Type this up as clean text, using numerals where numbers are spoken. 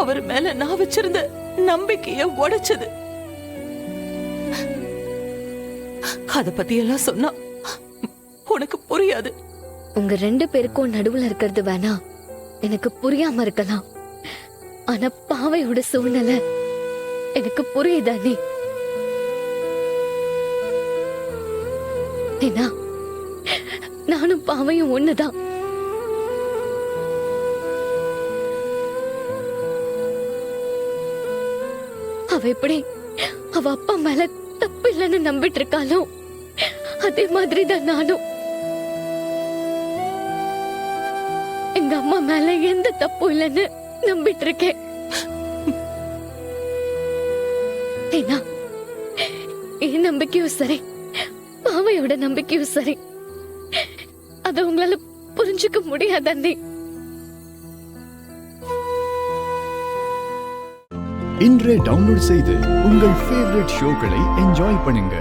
அவர் மேல நான் வச்சிருந்த நம்பிக்கைய உடைச்சது. அத பத்தி எல்லாம் சொன்னா உனக்கு புரியாது. உங்க 2 பேருக்கும் நடுவுல இருக்கிறது வேணா எனக்கு புரியாம இருக்கலாம். ஆனா பாவையோட சூழ்நிலை எனக்கு புரியுதானே? ஏன்னா நானும் பாவையும் ஒண்ணுதான். அவ எப்படி அவ அப்பா மேல தப்பு இல்லைன்னு நம்பிட்டு இருக்காளோ அதே மாதிரிதான் நானும் எங்க அம்மா மேல எந்த தப்பு இல்லைன்னு நம்பிட்டு இருக்கேன். ஏன்னா என் நம்பிக்கையும் சரி, பாவையோட நம்பிக்கையும் சரி, அத உங்களால புரிஞ்சுக்க முடியாதே. இன்றே டவுன்லோட் செய்து உங்கள் ஃபேவரட் ஷோக்களை என்ஜாய் பண்ணுங்க.